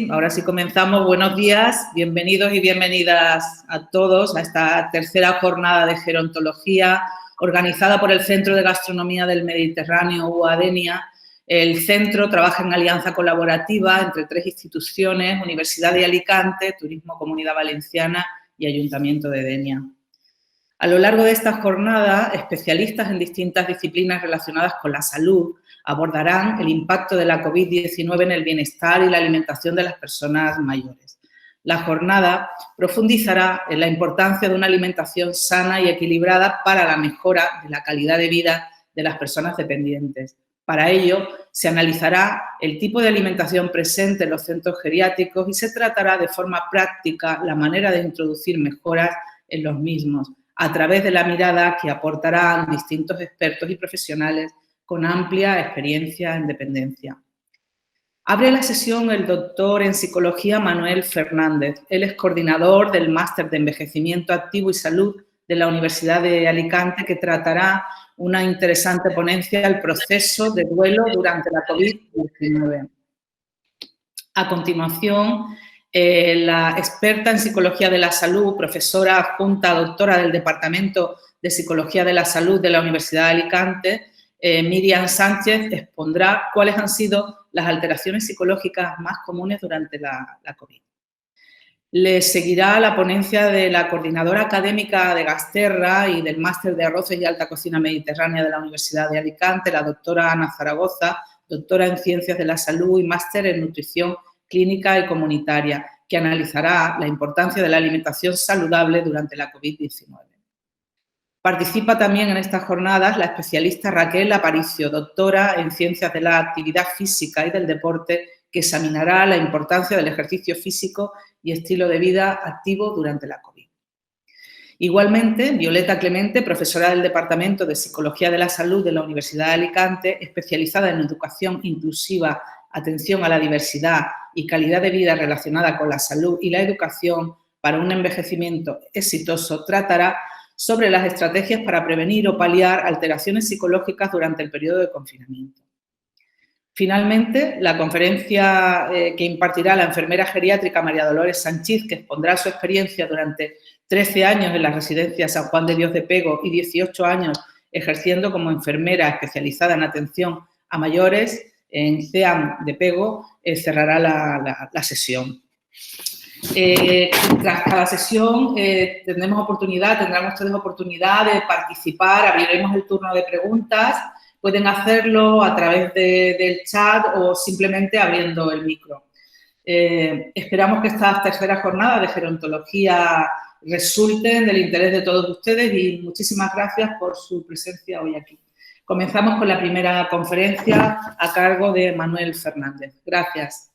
Ahora sí comenzamos. Buenos días, bienvenidos y bienvenidas a todos a esta tercera jornada de gerontología organizada por el Centro de Gastronomía del Mediterráneo, UADENIA. El centro trabaja en alianza colaborativa entre 3 instituciones, Universidad de Alicante, Turismo Comunidad Valenciana y Ayuntamiento de Denia. A lo largo de esta jornada, especialistas en distintas disciplinas relacionadas con la salud abordarán el impacto de la COVID-19 en el bienestar y la alimentación de las personas mayores. La jornada profundizará en la importancia de una alimentación sana y equilibrada para la mejora de la calidad de vida de las personas dependientes. Para ello, se analizará el tipo de alimentación presente en los centros geriátricos y se tratará de forma práctica la manera de introducir mejoras en los mismos, a través de la mirada que aportarán distintos expertos y profesionales con amplia experiencia en dependencia. Abre la sesión el doctor en Psicología Manuel Fernández. Él es coordinador del Máster de Envejecimiento Activo y Salud de la Universidad de Alicante, que tratará una interesante ponencia del proceso de duelo durante la COVID-19. A continuación, la experta en Psicología de la Salud, profesora adjunta, doctora del Departamento de Psicología de la Salud de la Universidad de Alicante, Miriam Sánchez, expondrá cuáles han sido las alteraciones psicológicas más comunes durante la COVID. Le seguirá la ponencia de la coordinadora académica de Gasterra y del Máster de Arroces y Alta Cocina Mediterránea de la Universidad de Alicante, la doctora Ana Zaragoza, doctora en Ciencias de la Salud y máster en Nutrición Clínica y Comunitaria, que analizará la importancia de la alimentación saludable durante la COVID-19. Participa también en estas jornadas la especialista Raquel Aparicio, doctora en Ciencias de la Actividad Física y del Deporte, que examinará la importancia del ejercicio físico y estilo de vida activo durante la COVID. Igualmente, Violeta Clemente, profesora del Departamento de Psicología de la Salud de la Universidad de Alicante, especializada en educación inclusiva, atención a la diversidad y calidad de vida relacionada con la salud y la educación para un envejecimiento exitoso, tratará sobre las estrategias para prevenir o paliar alteraciones psicológicas durante el periodo de confinamiento. Finalmente, la conferencia que impartirá la enfermera geriátrica María Dolores Sánchez, que expondrá su experiencia durante 13 años en la residencia San Juan de Dios de Pego y 18 años ejerciendo como enfermera especializada en atención a mayores en CEAM de Pego, cerrará la sesión. Tras cada sesión tendrán ustedes oportunidad de participar, abriremos el turno de preguntas. Pueden hacerlo a través del chat o simplemente abriendo el micro. Esperamos que estas terceras jornadas de gerontología resulten del interés de todos ustedes y muchísimas gracias por su presencia hoy aquí. Comenzamos con la primera conferencia a cargo de Manuel Fernández. Gracias.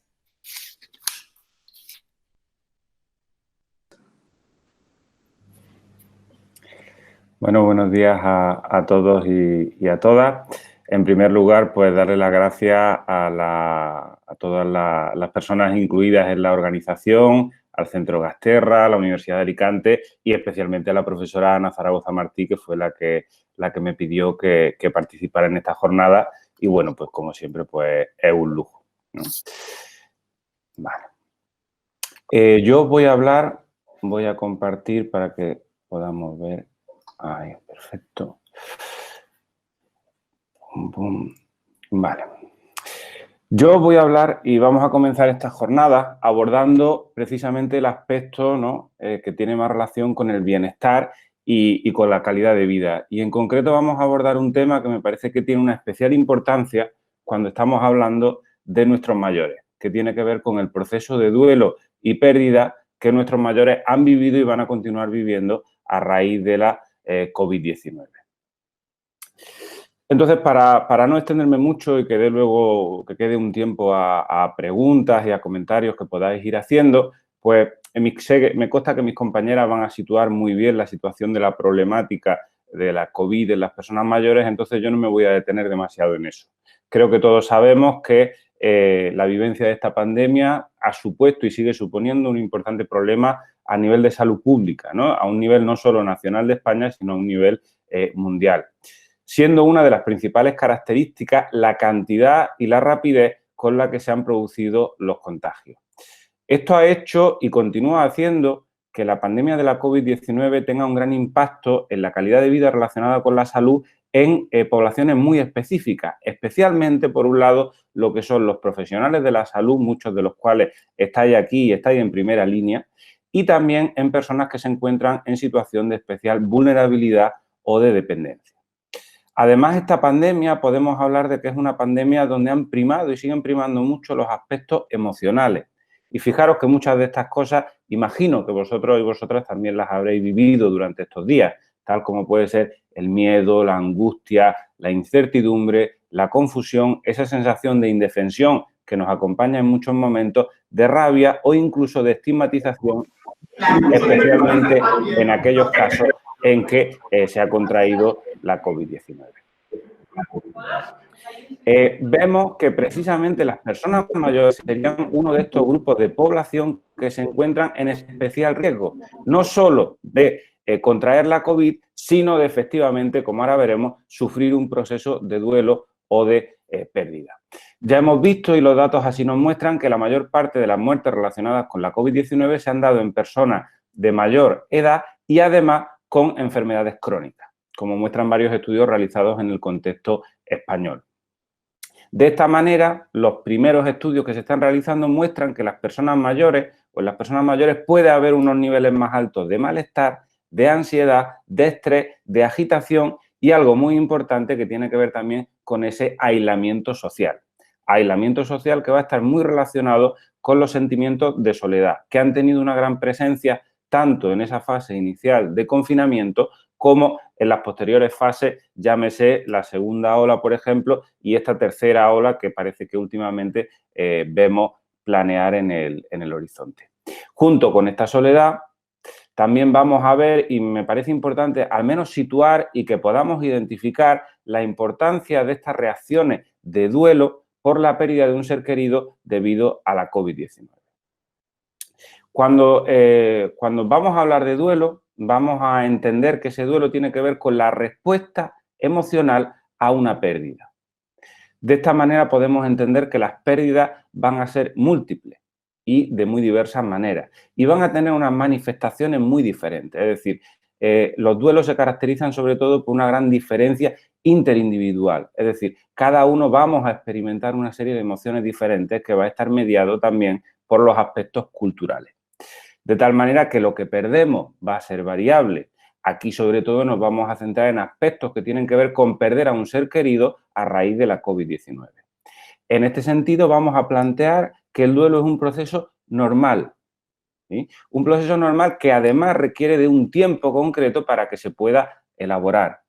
Bueno, buenos días a todos y a todas. En primer lugar, pues darle las gracias a todas las personas incluidas en la organización, al Centro Gasterra, a la Universidad de Alicante y especialmente a la profesora Ana Zaragoza Martí, que fue la que me pidió que participara en esta jornada. Y bueno, pues como siempre, pues es un lujo, ¿no? Vale. Yo voy a compartir para que podamos ver. Ahí, perfecto. Vale. Yo voy a hablar y vamos a comenzar esta jornada abordando precisamente el aspecto, ¿no?, que tiene más relación con el bienestar y con la calidad de vida. Y en concreto vamos a abordar un tema que me parece que tiene una especial importancia cuando estamos hablando de nuestros mayores, que tiene que ver con el proceso de duelo y pérdida que nuestros mayores han vivido y van a continuar viviendo a raíz de la COVID-19. Entonces, para no extenderme mucho y que quede un tiempo a preguntas y a comentarios que podáis ir haciendo, pues me consta que mis compañeras van a situar muy bien la situación de la problemática de la COVID en las personas mayores, entonces yo no me voy a detener demasiado en eso. Creo que todos sabemos que la vivencia de esta pandemia ha supuesto y sigue suponiendo un importante problema a nivel de salud pública, ¿no? A un nivel no solo nacional de España, sino a un nivel mundial. Siendo una de las principales características la cantidad y la rapidez con la que se han producido los contagios. Esto ha hecho y continúa haciendo que la pandemia de la COVID-19 tenga un gran impacto en la calidad de vida relacionada con la salud en poblaciones muy específicas, especialmente, por un lado, lo que son los profesionales de la salud, muchos de los cuales estáis aquí y estáis en primera línea, y también en personas que se encuentran en situación de especial vulnerabilidad o de dependencia. Además, esta pandemia podemos hablar de que es una pandemia donde han primado y siguen primando mucho los aspectos emocionales. Y fijaros que muchas de estas cosas, imagino que vosotros y vosotras también las habréis vivido durante estos días, tal como puede ser el miedo, la angustia, la incertidumbre, la confusión, esa sensación de indefensión que nos acompaña en muchos momentos, de rabia o incluso de estigmatización, especialmente en aquellos casos en que se ha contraído la COVID-19. Vemos que precisamente las personas mayores serían uno de estos grupos de población que se encuentran en especial riesgo, no solo de contraer la COVID, sino de efectivamente, como ahora veremos, sufrir un proceso de duelo o de pérdida. Ya hemos visto, y los datos así nos muestran, que la mayor parte de las muertes relacionadas con la COVID-19 se han dado en personas de mayor edad y además con enfermedades crónicas, como muestran varios estudios realizados en el contexto español. De esta manera, los primeros estudios que se están realizando muestran que las personas mayores, o en las personas mayores puede haber unos niveles más altos de malestar, de ansiedad, de estrés, de agitación y algo muy importante que tiene que ver también con ese aislamiento social. Aislamiento social que va a estar muy relacionado con los sentimientos de soledad, que han tenido una gran presencia tanto en esa fase inicial de confinamiento como en las posteriores fases, llámese la segunda ola, por ejemplo, y esta tercera ola que parece que últimamente vemos planear en el horizonte. Junto con esta soledad, también vamos a ver, y me parece importante al menos situar y que podamos identificar la importancia de estas reacciones de duelo por la pérdida de un ser querido debido a la COVID-19. Cuando vamos a hablar de duelo, vamos a entender que ese duelo tiene que ver con la respuesta emocional a una pérdida. De esta manera podemos entender que las pérdidas van a ser múltiples y de muy diversas maneras y van a tener unas manifestaciones muy diferentes. Es decir, los duelos se caracterizan sobre todo por una gran diferencia interindividual. Es decir, cada uno vamos a experimentar una serie de emociones diferentes que va a estar mediado también por los aspectos culturales. De tal manera que lo que perdemos va a ser variable. Aquí, sobre todo, nos vamos a centrar en aspectos que tienen que ver con perder a un ser querido a raíz de la COVID-19. En este sentido, vamos a plantear que el duelo es un proceso normal, ¿sí? Un proceso normal que además requiere de un tiempo concreto para que se pueda elaborar.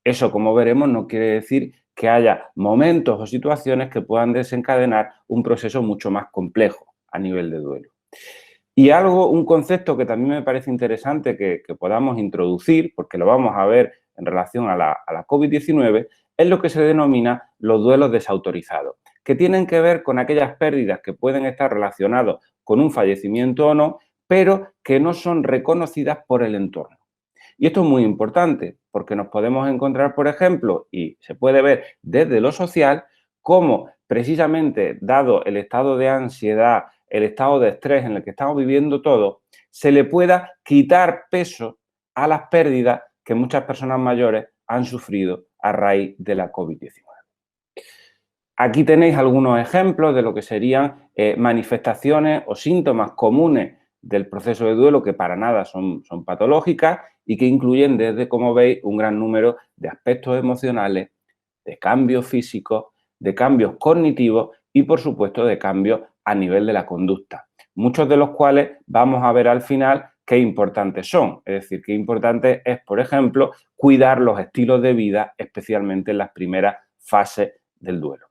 Eso, como veremos, no quiere decir que haya momentos o situaciones que puedan desencadenar un proceso mucho más complejo a nivel de duelo. Y un concepto que también me parece interesante que podamos introducir, porque lo vamos a ver en relación a la COVID-19, es lo que se denomina los duelos desautorizados, que tienen que ver con aquellas pérdidas que pueden estar relacionadas con un fallecimiento o no, pero que no son reconocidas por el entorno. Y esto es muy importante, porque nos podemos encontrar, por ejemplo, y se puede ver desde lo social, cómo precisamente, dado el estado de ansiedad, el estado de estrés en el que estamos viviendo todos, se le pueda quitar peso a las pérdidas que muchas personas mayores han sufrido a raíz de la COVID-19. Aquí tenéis algunos ejemplos de lo que serían manifestaciones o síntomas comunes del proceso de duelo que para nada son patológicas y que incluyen desde, como veis, un gran número de aspectos emocionales, de cambios físicos, de cambios cognitivos y, por supuesto, de cambios a nivel de la conducta, muchos de los cuales vamos a ver al final qué importantes son. Es decir, qué importante es, por ejemplo, cuidar los estilos de vida, especialmente en las primeras fases del duelo.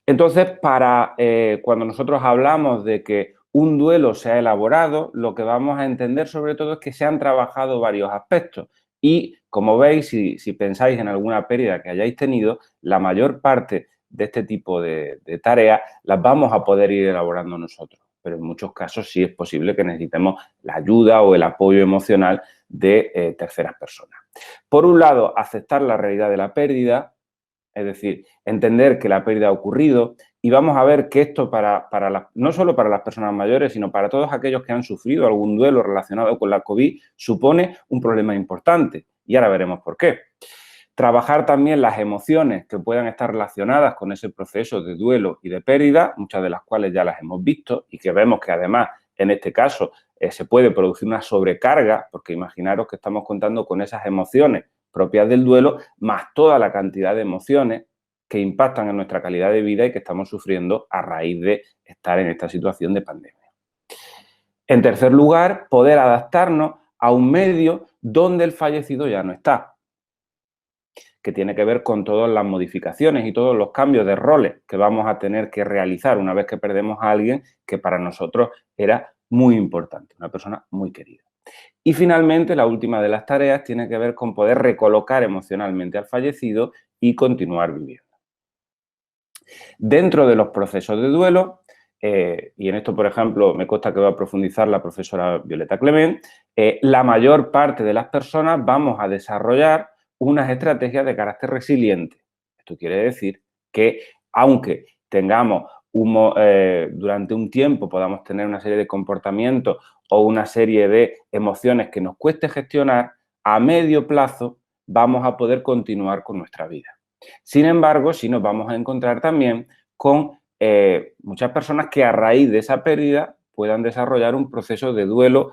Entonces, cuando nosotros hablamos de que un duelo se ha elaborado, lo que vamos a entender sobre todo es que se han trabajado varios aspectos. Y, como veis, si pensáis en alguna pérdida que hayáis tenido, la mayor parte de este tipo de tareas las vamos a poder ir elaborando nosotros. Pero en muchos casos sí es posible que necesitemos la ayuda o el apoyo emocional de terceras personas. Por un lado, aceptar la realidad de la pérdida, Es decir, entender que la pérdida ha ocurrido y vamos a ver que esto no solo para las personas mayores, sino para todos aquellos que han sufrido algún duelo relacionado con la COVID, supone un problema importante. Y ahora veremos por qué. Trabajar también las emociones que puedan estar relacionadas con ese proceso de duelo y de pérdida, muchas de las cuales ya las hemos visto y que vemos que además en este caso se puede producir una sobrecarga, porque imaginaros que estamos contando con esas emociones propias del duelo, más toda la cantidad de emociones que impactan en nuestra calidad de vida y que estamos sufriendo a raíz de estar en esta situación de pandemia. En tercer lugar, poder adaptarnos a un medio donde el fallecido ya no está, que tiene que ver con todas las modificaciones y todos los cambios de roles que vamos a tener que realizar una vez que perdemos a alguien que para nosotros era muy importante, una persona muy querida. Y finalmente, la última de las tareas tiene que ver con poder recolocar emocionalmente al fallecido y continuar viviendo. Dentro de los procesos de duelo, y en esto, por ejemplo, me consta que va a profundizar la profesora Violeta Clement, la mayor parte de las personas vamos a desarrollar unas estrategias de carácter resiliente. Esto quiere decir que, aunque tengamos durante un tiempo podamos tener una serie de comportamientos o una serie de emociones que nos cueste gestionar, a medio plazo vamos a poder continuar con nuestra vida. Sin embargo, sí nos vamos a encontrar también con muchas personas que a raíz de esa pérdida puedan desarrollar un proceso de duelo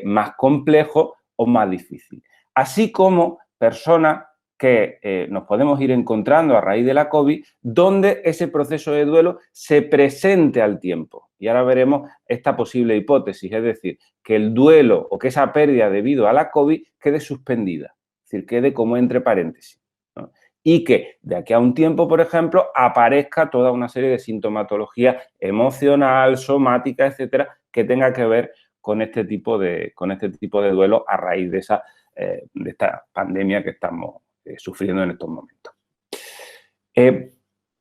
más complejo o más difícil. Así como personas que nos podemos ir encontrando a raíz de la COVID, donde ese proceso de duelo se presente al tiempo. Y ahora veremos esta posible hipótesis, es decir, que el duelo o que esa pérdida debido a la COVID quede suspendida, es decir, quede como entre paréntesis, ¿no? Y que de aquí a un tiempo, por ejemplo, aparezca toda una serie de sintomatología emocional, somática, etcétera, que tenga que ver con este tipo de duelo a raíz de esta pandemia que estamos sufriendo en estos momentos.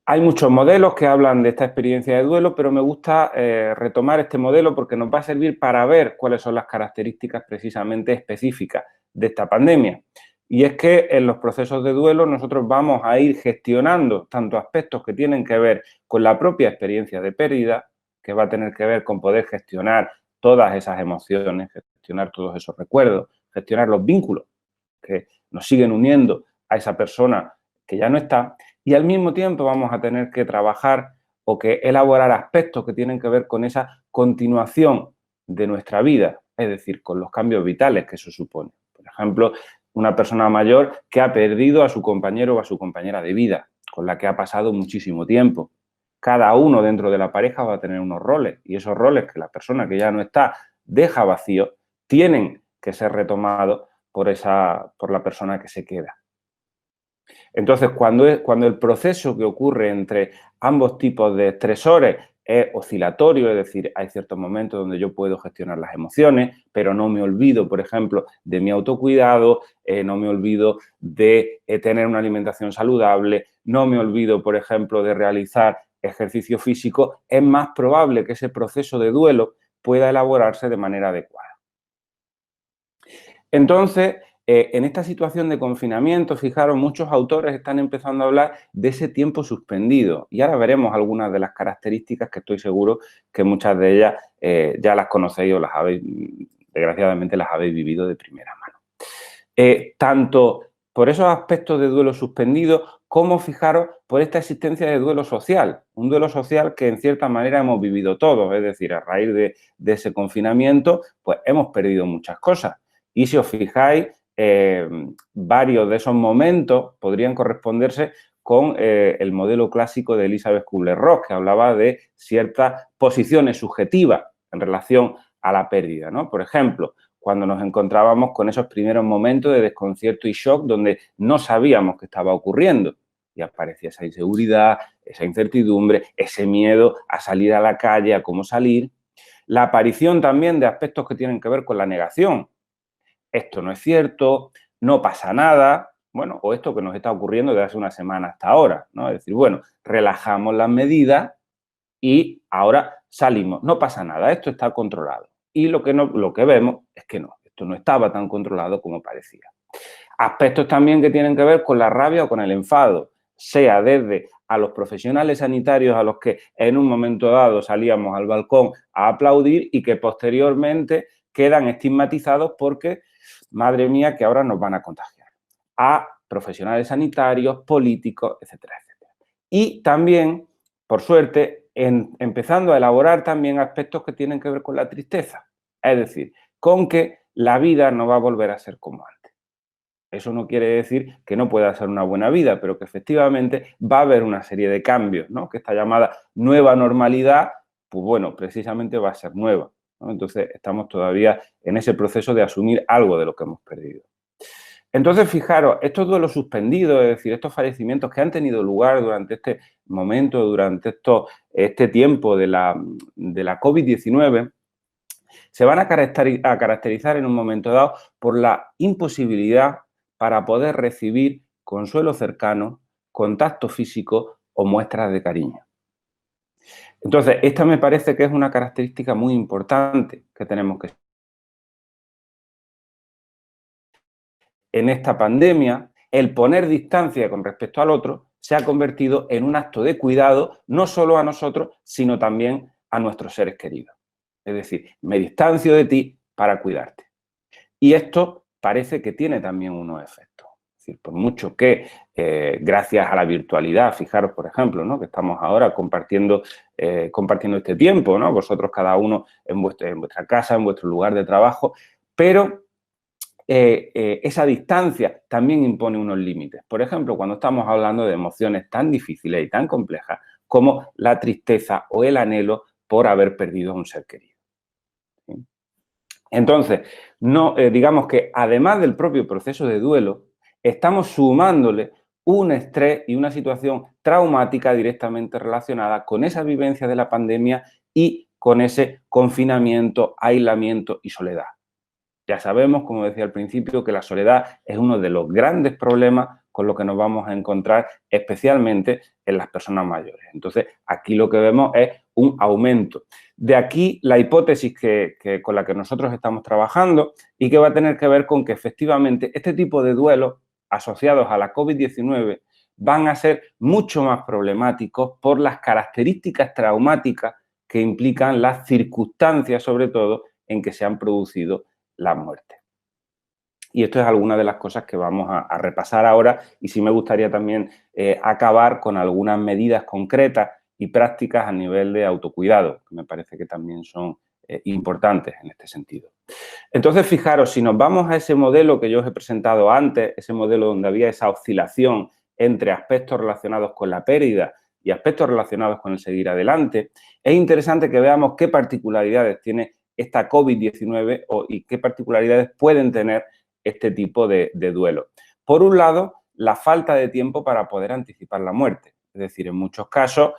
Hay muchos modelos que hablan de esta experiencia de duelo, pero me gusta retomar este modelo porque nos va a servir para ver cuáles son las características precisamente específicas de esta pandemia. Y es que en los procesos de duelo nosotros vamos a ir gestionando tanto aspectos que tienen que ver con la propia experiencia de pérdida, que va a tener que ver con poder gestionar todas esas emociones, gestionar todos esos recuerdos, gestionar los vínculos que nos siguen uniendo a esa persona que ya no está, y al mismo tiempo vamos a tener que trabajar o que elaborar aspectos que tienen que ver con esa continuación de nuestra vida, es decir, con los cambios vitales que eso supone. Por ejemplo, una persona mayor que ha perdido a su compañero o a su compañera de vida, con la que ha pasado muchísimo tiempo. Cada uno dentro de la pareja va a tener unos roles y esos roles que la persona que ya no está deja vacío tienen que ser retomados por la persona que se queda. Entonces, cuando el proceso que ocurre entre ambos tipos de estresores es oscilatorio, es decir, hay ciertos momentos donde yo puedo gestionar las emociones, pero no me olvido, por ejemplo, de mi autocuidado, no me olvido de tener una alimentación saludable, no me olvido, por ejemplo, de realizar ejercicio físico, es más probable que ese proceso de duelo pueda elaborarse de manera adecuada. Entonces, en esta situación de confinamiento, fijaros, muchos autores están empezando a hablar de ese tiempo suspendido y ahora veremos algunas de las características que estoy seguro que muchas de ellas ya las conocéis o desgraciadamente las habéis vivido de primera mano. Tanto por esos aspectos de duelo suspendido como, fijaros, por esta existencia de duelo social, un duelo social que en cierta manera hemos vivido todos, es decir, a raíz de ese confinamiento, pues hemos perdido muchas cosas. Y si os fijáis, varios de esos momentos podrían corresponderse con el modelo clásico de Elizabeth Kubler-Ross, que hablaba de ciertas posiciones subjetivas en relación a la pérdida, ¿no? Por ejemplo, cuando nos encontrábamos con esos primeros momentos de desconcierto y shock donde no sabíamos qué estaba ocurriendo y aparecía esa inseguridad, esa incertidumbre, ese miedo a salir a la calle, a cómo salir. La aparición también de aspectos que tienen que ver con la negación. Esto no es cierto, no pasa nada, bueno, o esto que nos está ocurriendo desde hace una semana hasta ahora, ¿no? Es decir, bueno, relajamos las medidas y ahora salimos, no pasa nada, esto está controlado. Y lo que vemos es que no, esto no estaba tan controlado como parecía. Aspectos también que tienen que ver con la rabia o con el enfado. sea desde a los profesionales sanitarios a los que en un momento dado salíamos al balcón a aplaudir y que posteriormente quedan estigmatizados porque, madre mía, que ahora nos van a contagiar. A profesionales sanitarios, políticos, etcétera, etcétera. Y también, por suerte, empezando a elaborar también aspectos que tienen que ver con la tristeza. Es decir, con que la vida no va a volver a ser como antes. Eso no quiere decir que no pueda ser una buena vida, pero que efectivamente va a haber una serie de cambios, ¿no? Que esta llamada nueva normalidad, pues bueno, precisamente va a ser nueva, ¿no? Entonces, estamos todavía en ese proceso de asumir algo de lo que hemos perdido. Entonces, fijaros, estos duelos suspendidos, es decir, estos fallecimientos que han tenido lugar durante este momento, durante este tiempo de la COVID-19, se van a caracterizar en un momento dado por la imposibilidad para poder recibir consuelo cercano, contacto físico o muestras de cariño. Entonces, esta me parece que es una característica muy importante que tenemos que... En esta pandemia, el poner distancia con respecto al otro se ha convertido en un acto de cuidado no solo a nosotros, sino también a nuestros seres queridos. Es decir, me distancio de ti para cuidarte. Y esto parece que tiene también unos efectos. Es decir, por mucho que, gracias a la virtualidad, fijaros, por ejemplo, ¿no? Que estamos ahora compartiendo este tiempo, ¿no? Vosotros cada uno en vuestra casa, en vuestro lugar de trabajo, pero esa distancia también impone unos límites. Por ejemplo, cuando estamos hablando de emociones tan difíciles y tan complejas como la tristeza o el anhelo por haber perdido a un ser querido. ¿Sí? Entonces, digamos que además del propio proceso de duelo, estamos sumándole un estrés y una situación traumática directamente relacionada con esa vivencia de la pandemia y con ese confinamiento, aislamiento y soledad. Ya sabemos, como decía al principio, que la soledad es uno de los grandes problemas con los que nos vamos a encontrar, especialmente en las personas mayores. Entonces, aquí lo que vemos es un aumento. De aquí la hipótesis con la que nosotros estamos trabajando y que va a tener que ver con que efectivamente este tipo de duelos asociados a la COVID-19 van a ser mucho más problemáticos por las características traumáticas que implican las circunstancias, sobre todo, en que se han producido la muerte. Y esto es alguna de las cosas que vamos a repasar ahora y sí me gustaría también acabar con algunas medidas concretas y prácticas a nivel de autocuidado, que me parece que también son importantes en este sentido. Entonces, fijaros, si nos vamos a ese modelo que yo os he presentado antes, ese modelo donde había esa oscilación entre aspectos relacionados con la pérdida y aspectos relacionados con el seguir adelante, es interesante que veamos qué particularidades tiene esta COVID-19 y qué particularidades pueden tener este tipo de duelo. Por un lado, la falta de tiempo para poder anticipar la muerte. Es decir, en muchos casos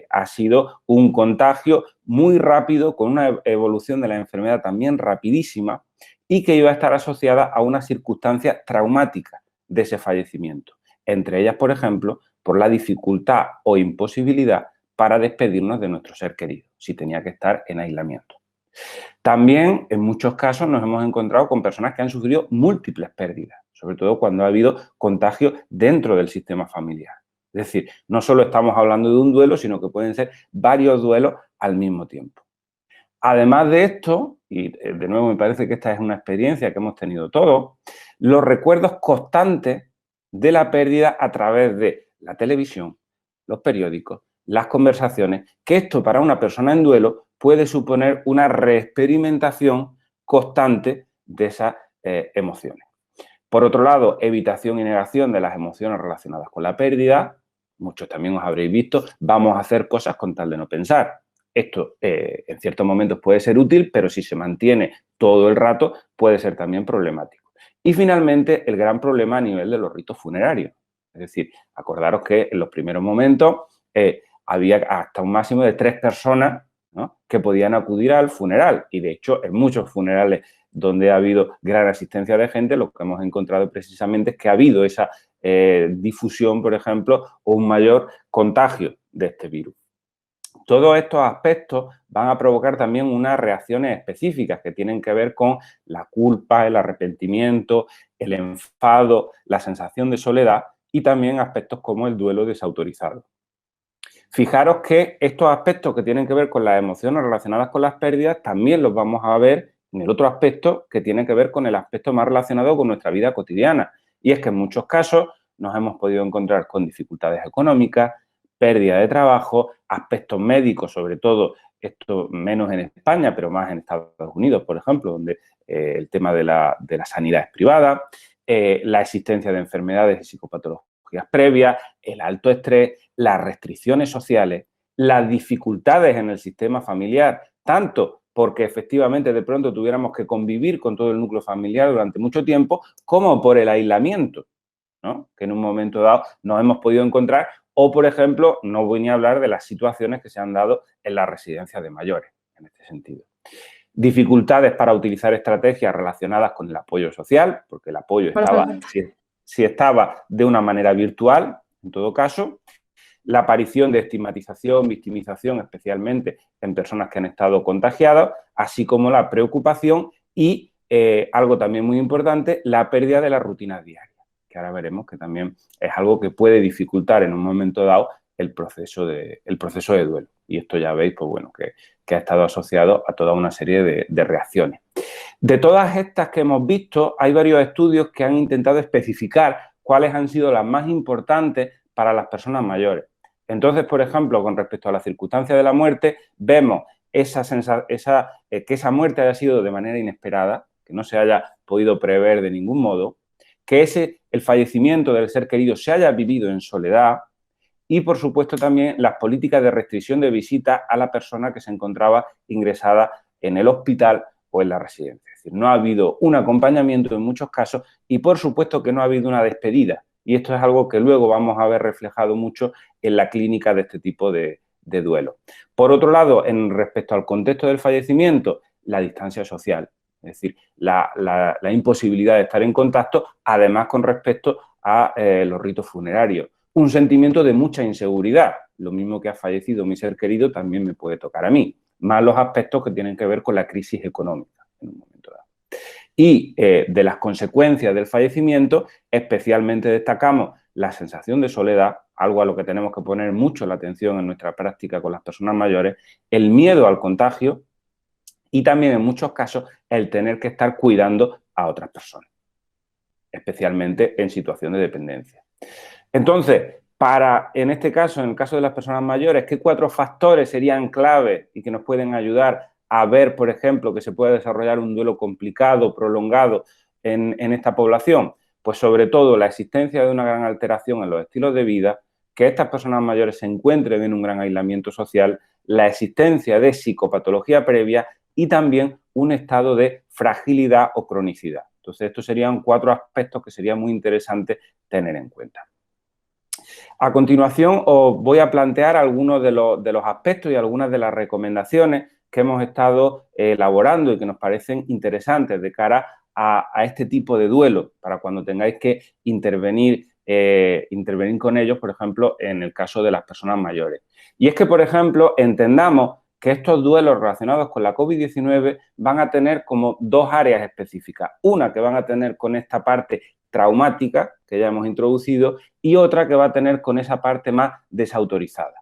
ha sido un contagio muy rápido, con una evolución de la enfermedad también rapidísima y que iba a estar asociada a una circunstancia traumática de ese fallecimiento. Entre ellas, por ejemplo, por la dificultad o imposibilidad para despedirnos de nuestro ser querido, si tenía que estar en aislamiento. También, en muchos casos, nos hemos encontrado con personas que han sufrido múltiples pérdidas, sobre todo cuando ha habido contagio dentro del sistema familiar. Es decir, no solo estamos hablando de un duelo, sino que pueden ser varios duelos al mismo tiempo. Además de esto, y de nuevo me parece que esta es una experiencia que hemos tenido todos, los recuerdos constantes de la pérdida a través de la televisión, los periódicos, las conversaciones, que esto para una persona en duelo puede suponer una reexperimentación constante de esas emociones. Por otro lado, evitación y negación de las emociones relacionadas con la pérdida. Muchos también os habréis visto, vamos a hacer cosas con tal de no pensar. Esto en ciertos momentos puede ser útil, pero si se mantiene todo el rato puede ser también problemático. Y finalmente, el gran problema a nivel de los ritos funerarios. Es decir, acordaros que en los primeros momentos había hasta un máximo de 3 personas, ¿no?, que podían acudir al funeral. Y de hecho, en muchos funerales donde ha habido gran asistencia de gente, lo que hemos encontrado precisamente es que ha habido esa difusión, por ejemplo, o un mayor contagio de este virus. Todos estos aspectos van a provocar también unas reacciones específicas que tienen que ver con la culpa, el arrepentimiento, el enfado, la sensación de soledad y también aspectos como el duelo desautorizado. Fijaros que estos aspectos que tienen que ver con las emociones relacionadas con las pérdidas también los vamos a ver en el otro aspecto que tiene que ver con el aspecto más relacionado con nuestra vida cotidiana. Y es que en muchos casos nos hemos podido encontrar con dificultades económicas, pérdida de trabajo, aspectos médicos, sobre todo, esto menos en España, pero más en Estados Unidos, por ejemplo, donde el tema de la sanidad es privada, la existencia de enfermedades y psicopatologías previas, el alto estrés, las restricciones sociales, las dificultades en el sistema familiar, tanto porque efectivamente de pronto tuviéramos que convivir con todo el núcleo familiar durante mucho tiempo, como por el aislamiento, ¿no?, que en un momento dado nos hemos podido encontrar, o, por ejemplo, no voy ni a hablar de las situaciones que se han dado en las residencias de mayores, en este sentido. Dificultades para utilizar estrategias relacionadas con el apoyo social, porque el apoyo estaba, si estaba de una manera virtual, en todo caso. La aparición de estigmatización, victimización, especialmente en personas que han estado contagiadas, así como la preocupación y, algo también muy importante, la pérdida de las rutinas diarias, que ahora veremos que también es algo que puede dificultar en un momento dado el proceso de duelo. Y esto ya veis, pues bueno, que ha estado asociado a toda una serie de reacciones. De todas estas que hemos visto, hay varios estudios que han intentado especificar cuáles han sido las más importantes para las personas mayores. Entonces, por ejemplo, con respecto a la circunstancia de la muerte, vemos que esa muerte haya sido de manera inesperada, que no se haya podido prever de ningún modo, que el fallecimiento del ser querido se haya vivido en soledad y, por supuesto, también las políticas de restricción de visita a la persona que se encontraba ingresada en el hospital o en la residencia. Es decir, no ha habido un acompañamiento en muchos casos y, por supuesto, que no ha habido una despedida. Y esto es algo que luego vamos a ver reflejado mucho en la clínica de este tipo de duelo. Por otro lado, en respecto al contexto del fallecimiento, la distancia social, es decir, la imposibilidad de estar en contacto, además con respecto a los ritos funerarios. Un sentimiento de mucha inseguridad. Lo mismo que ha fallecido mi ser querido también me puede tocar a mí. Más los aspectos que tienen que ver con la crisis económica en un momento dado. Y de las consecuencias del fallecimiento, especialmente destacamos la sensación de soledad, algo a lo que tenemos que poner mucho la atención en nuestra práctica con las personas mayores, el miedo al contagio y también en muchos casos el tener que estar cuidando a otras personas, especialmente en situación de dependencia. Entonces, en este caso, en el caso de las personas mayores, ¿qué 4 factores serían clave y que nos pueden ayudar a ver, por ejemplo, que se puede desarrollar un duelo complicado, prolongado en esta población? Pues sobre todo la existencia de una gran alteración en los estilos de vida, que estas personas mayores se encuentren en un gran aislamiento social, la existencia de psicopatología previa y también un estado de fragilidad o cronicidad. Entonces, estos serían 4 aspectos que sería muy interesante tener en cuenta. A continuación, os voy a plantear algunos de los aspectos y algunas de las recomendaciones que hemos estado elaborando y que nos parecen interesantes de cara a este tipo de duelo, para cuando tengáis que intervenir con ellos, por ejemplo, en el caso de las personas mayores. Y es que, por ejemplo, entendamos que estos duelos relacionados con la COVID-19 van a tener como 2 áreas específicas. Una que van a tener con esta parte traumática que ya hemos introducido y otra que va a tener con esa parte más desautorizada.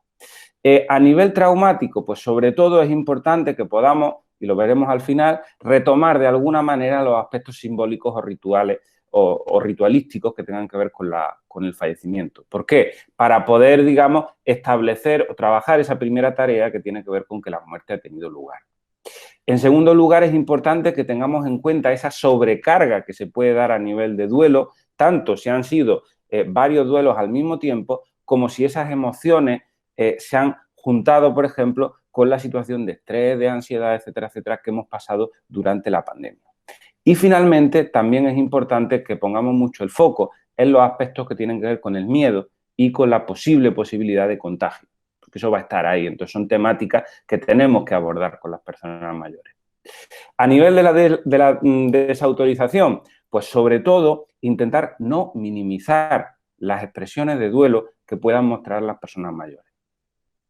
A nivel traumático, pues sobre todo es importante que podamos, y lo veremos al final, retomar de alguna manera los aspectos simbólicos o rituales o ritualísticos que tengan que ver con el fallecimiento. ¿Por qué? Para poder, digamos, establecer o trabajar esa primera tarea que tiene que ver con que la muerte ha tenido lugar. En segundo lugar, es importante que tengamos en cuenta esa sobrecarga que se puede dar a nivel de duelo, tanto si han sido varios duelos al mismo tiempo, como si esas emociones se han juntado, por ejemplo, con la situación de estrés, de ansiedad, etcétera, etcétera, que hemos pasado durante la pandemia. Y finalmente, también es importante que pongamos mucho el foco en los aspectos que tienen que ver con el miedo y con la posibilidad de contagio, porque eso va a estar ahí. Entonces, son temáticas que tenemos que abordar con las personas mayores. A nivel de la desautorización, pues sobre todo intentar no minimizar las expresiones de duelo que puedan mostrar las personas mayores.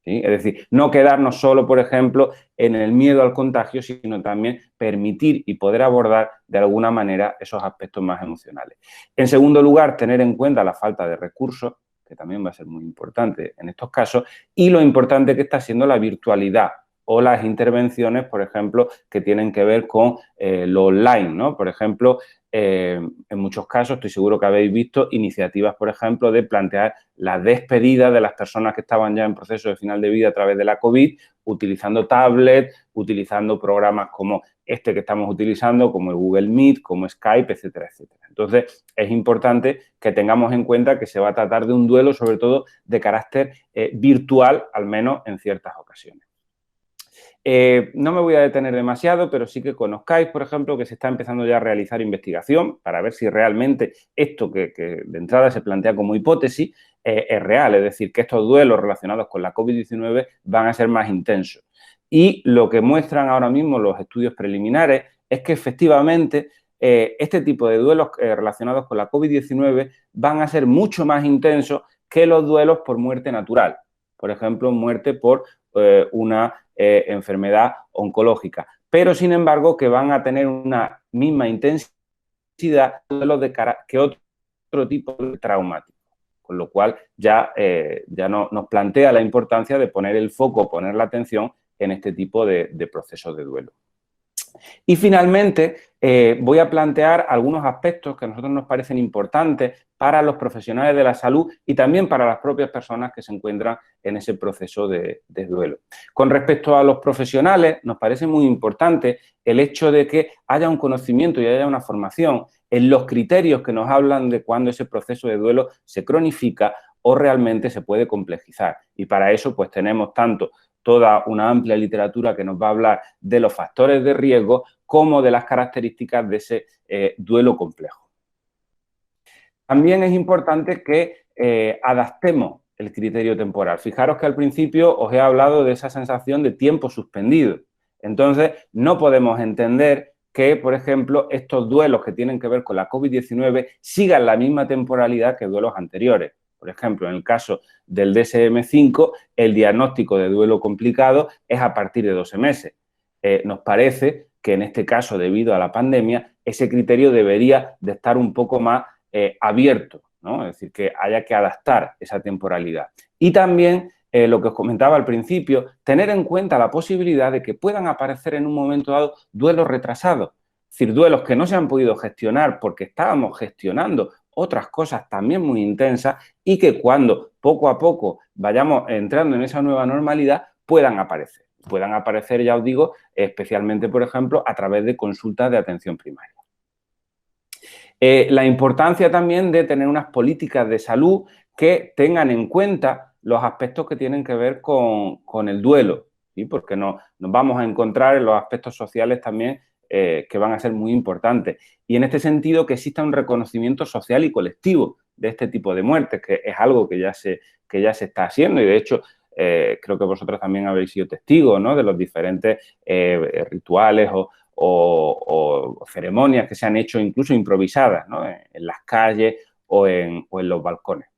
¿sí? Es decir, no quedarnos solo, por ejemplo, en el miedo al contagio, sino también permitir y poder abordar de alguna manera esos aspectos más emocionales. En segundo lugar, tener en cuenta la falta de recursos, que también va a ser muy importante en estos casos, y lo importante que está siendo la virtualidad o las intervenciones, por ejemplo, que tienen que ver con lo online, ¿no? Por ejemplo, en muchos casos, estoy seguro que habéis visto iniciativas, por ejemplo, de plantear la despedida de las personas que estaban ya en proceso de final de vida a través de la COVID, utilizando tablets, utilizando programas como este que estamos utilizando, como el Google Meet, como Skype, etcétera, etcétera. Entonces, es importante que tengamos en cuenta que se va a tratar de un duelo, sobre todo, de carácter virtual, al menos en ciertas ocasiones. No me voy a detener demasiado, pero sí que conozcáis, por ejemplo, que se está empezando ya a realizar investigación para ver si realmente esto que de entrada se plantea como hipótesis es real, es decir, que estos duelos relacionados con la COVID-19 van a ser más intensos. Y lo que muestran ahora mismo los estudios preliminares es que efectivamente este tipo de duelos relacionados con la COVID-19 van a ser mucho más intensos que los duelos por muerte natural. Por ejemplo, muerte por una enfermedad oncológica, pero sin embargo que van a tener una misma intensidad que otro tipo de traumático, con lo cual ya nos plantea la importancia de poner el foco, poner la atención en este tipo de procesos de duelo. Y finalmente voy a plantear algunos aspectos que a nosotros nos parecen importantes para los profesionales de la salud y también para las propias personas que se encuentran en ese proceso de duelo. Con respecto a los profesionales, nos parece muy importante el hecho de que haya un conocimiento y haya una formación en los criterios que nos hablan de cuando ese proceso de duelo se cronifica o realmente se puede complejizar. Y para eso pues tenemos tanto toda una amplia literatura que nos va a hablar de los factores de riesgo como de las características de ese duelo complejo. También es importante que adaptemos el criterio temporal. Fijaros que al principio os he hablado de esa sensación de tiempo suspendido. Entonces, no podemos entender que, por ejemplo, estos duelos que tienen que ver con la COVID-19 sigan la misma temporalidad que duelos anteriores. Por ejemplo, en el caso del DSM-5, el diagnóstico de duelo complicado es a partir de 12 meses. Nos parece que en este caso, debido a la pandemia, ese criterio debería de estar un poco más abierto, ¿no? Es decir, que haya que adaptar esa temporalidad. Y también, lo que os comentaba al principio, tener en cuenta la posibilidad de que puedan aparecer en un momento dado duelos retrasados, es decir, duelos que no se han podido gestionar porque estábamos gestionando otras cosas también muy intensas y que cuando poco a poco vayamos entrando en esa nueva normalidad puedan aparecer. Puedan aparecer, ya os digo, especialmente, por ejemplo, a través de consultas de atención primaria. La importancia también de tener unas políticas de salud que tengan en cuenta los aspectos que tienen que ver con el duelo, ¿sí? Porque nos vamos a encontrar en los aspectos sociales también que van a ser muy importantes. Y en este sentido que exista un reconocimiento social y colectivo de este tipo de muertes, que es algo que ya se está haciendo y de hecho creo que vosotros también habéis sido testigos, ¿no? De los diferentes rituales o ceremonias que se han hecho incluso improvisadas, ¿no? En las calles o en los balcones.